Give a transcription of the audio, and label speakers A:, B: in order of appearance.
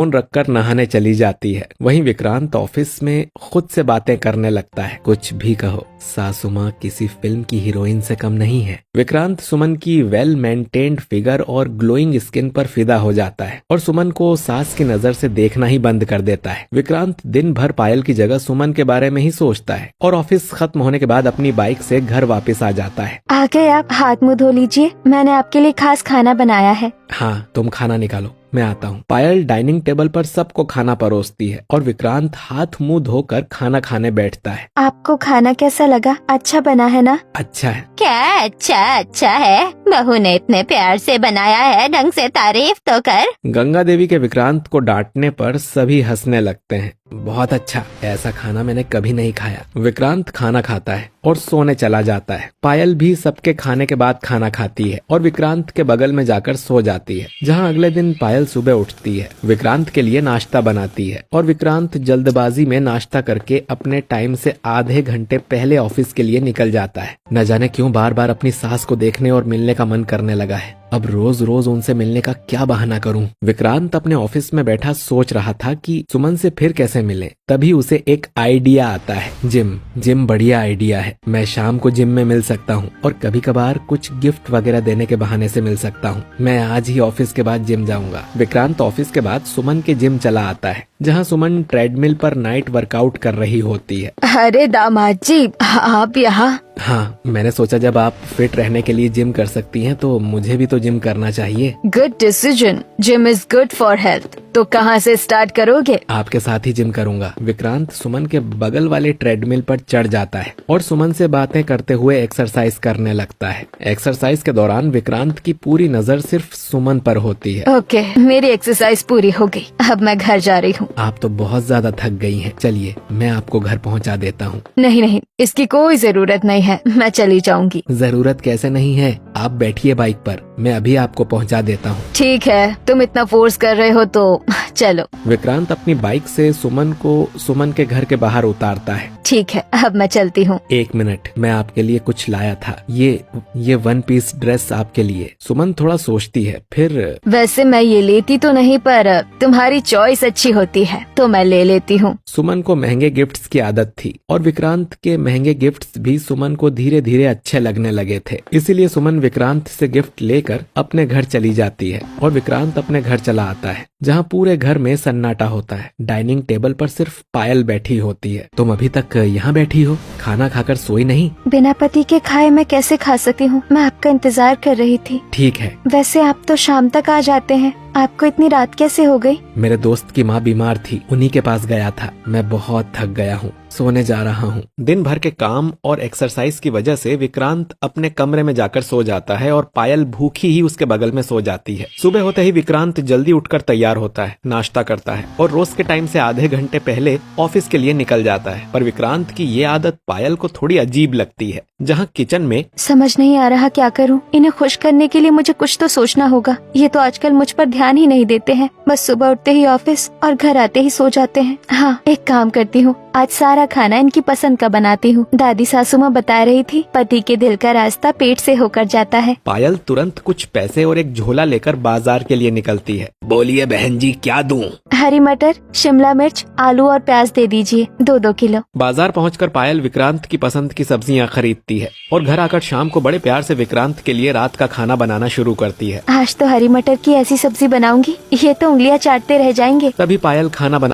A: Phone रखकर नहाने चली जाती है। वहीं विक्रांत ऑफिस में खुद से बातें करने लगता है। कुछ भी कहो, सासू माँ किसी फिल्म की हीरोइन से कम नहीं है। विक्रांत सुमन की वेल मेंटेन्ड फिगर और ग्लोइंग स्किन पर फिदा हो जाता है और सुमन को सास की नजर से देखना ही बंद कर देता है। विक्रांत दिन भर पायल की जगह सुमन के बारे में ही सोचता है और ऑफिस खत्म होने के बाद अपनी बाइक से घर वापस आ जाता है।
B: आ गए आप, हाथ मुंह धो लीजिए, मैंने आपके लिए खास खाना बनाया है।
A: हाँ, तुम खाना निकालो, मैं आता हूँ। पायल डाइनिंग टेबल पर सबको खाना परोसती है और विक्रांत हाथ मुंह धोकर खाना खाने बैठता है।
B: आपको खाना कैसा लगा? अच्छा बना है ना?
A: अच्छा है।
B: क्या अच्छा है? बहू ने इतने प्यार से बनाया है, ढंग से तारीफ तो कर।
A: गंगा देवी के विक्रांत को डांटने पर सभी हंसने लगते हैं। बहुत अच्छा, ऐसा खाना मैंने कभी नहीं खाया। विक्रांत खाना खाता है और सोने चला जाता है। पायल भी सबके खाने के बाद खाना खाती है और विक्रांत के बगल में जाकर सो जाती है, जहां अगले दिन पायल सुबह उठती है, विक्रांत के लिए नाश्ता बनाती है और विक्रांत जल्दबाजी में नाश्ता करके अपने टाइम से आधे घंटे पहले ऑफिस के लिए निकल जाता है। न जाने क्यों बार बार अपनी सास को देखने और मिलने का मन करने लगा है। अब रोज रोज उनसे मिलने का क्या बहाना करूं? विक्रांत अपने ऑफिस में बैठा सोच रहा था कि सुमन से फिर कैसे मिले। तभी उसे एक आइडिया आता है। जिम बढ़िया आइडिया है। मैं शाम को जिम में मिल सकता हूँ और कभी कभार कुछ गिफ्ट वगैरह देने के बहाने से मिल सकता हूँ। मैं आज ही ऑफिस के बाद जिम जाऊंगा। विक्रांत ऑफिस के बाद सुमन के जिम चला आता है, जहाँ सुमन ट्रेडमिल पर नाइट वर्कआउट कर रही होती है।
B: अरे दामाद जी, आप यहाँ?
A: हाँ, मैंने सोचा जब आप फिट रहने के लिए जिम कर सकती हैं तो मुझे भी तो जिम करना चाहिए।
B: Good decision. Gym is good for health. तो कहाँ से स्टार्ट करोगे?
A: आपके साथ ही जिम करूंगा। विक्रांत सुमन के बगल वाले ट्रेडमिल पर चढ़ जाता है और सुमन से बातें करते हुए एक्सरसाइज करने लगता है। एक्सरसाइज के दौरान विक्रांत की पूरी नजर सिर्फ सुमन पर होती है।
B: ओके, मेरी एक्सरसाइज पूरी हो गई, अब मैं घर जा रही हूँ।
A: आप तो बहुत ज्यादा थक गई हैं। चलिए, मैं आपको घर पहुँचा देता हूँ।
B: नहीं, इसकी कोई जरूरत नहीं है, मैं चली जाऊंगी।
A: जरूरत कैसे नहीं है? आप बैठिए बाइक पर, मैं अभी आपको पहुँचा देता हूँ।
B: ठीक है, तुम इतना फोर्स कर रहे हो तो चलो।
A: विक्रांत अपनी बाइक से सुमन को सुमन के घर के बाहर उतारता है।
B: ठीक है, अब मैं चलती हूँ।
A: एक मिनट, मैं आपके लिए कुछ लाया था। ये 1 पीस ड्रेस आपके लिए। सुमन थोड़ा सोचती है, फिर
B: वैसे मैं ये लेती तो नहीं, पर तुम्हारी चॉइस अच्छी होती है तो मैं ले लेती हूँ।
A: सुमन को महंगे गिफ्ट्स की आदत थी और विक्रांत के महंगे गिफ्ट्स भी सुमन को धीरे धीरे अच्छे लगने लगे थे। इसीलिए सुमन विक्रांत से गिफ्ट लेकर अपने घर चली जाती है और विक्रांत अपने घर चला आता है, जहाँ पूरे घर में सन्नाटा होता है। डाइनिंग टेबल पर सिर्फ पायल बैठी होती है। तुम अभी तक यहाँ बैठी हो, खाना खाकर सोई नहीं?
B: बिना पति के खाए मैं कैसे खा सकती हूँ? मैं आपका इंतजार कर रही थी।
A: ठीक है।
B: वैसे आप तो शाम तक आ जाते हैं, आपको इतनी रात कैसे हो गई?
A: मेरे दोस्त की माँ बीमार थी, उन्हीं के पास गया था। मैं बहुत थक गया हूँ, सोने जा रहा हूँ। दिन भर के काम और एक्सरसाइज की वजह से विक्रांत अपने कमरे में जाकर सो जाता है और पायल भूखी ही उसके बगल में सो जाती है। सुबह होते ही विक्रांत जल्दी उठकर तैयार होता है, नाश्ता करता है और रोज के टाइम से आधे घंटे पहले ऑफिस के लिए निकल जाता है। पर विक्रांत की ये आदत पायल को थोड़ी अजीब लगती है, जहाँ किचन में
B: समझ नहीं आ रहा क्या करूँ। इन्हें खुश करने के लिए मुझे कुछ तो सोचना होगा। ये तो आजकल मुझ पर ध्यान ही नहीं देते हैं, बस सुबह उठते ही ऑफिस और घर आते ही सो जाते हैं। हाँ, एक काम करती हूँ, आज सारा खाना इनकी पसंद का बनाती हूँ। दादी सासू माँ बता रही थी, पति के दिल का रास्ता पेट से होकर जाता है।
A: पायल तुरंत कुछ पैसे और एक झोला लेकर बाजार के लिए निकलती है। बोलिए बहन जी, क्या दूं?
B: हरी मटर, शिमला मिर्च, आलू और प्याज दे दीजिए, 2-2 किलो।
A: बाजार पहुंचकर पायल विक्रांत की पसंद की सब्जियां खरीदती है और घर आकर शाम को बड़े प्यार से विक्रांत के लिए रात का खाना बनाना शुरू करती है।
B: आज तो हरी मटर की ऐसी सब्जी बनाऊंगी, ये तो उंगलियां चाटते रह जाएंगे।
A: तभी पायल खाना बना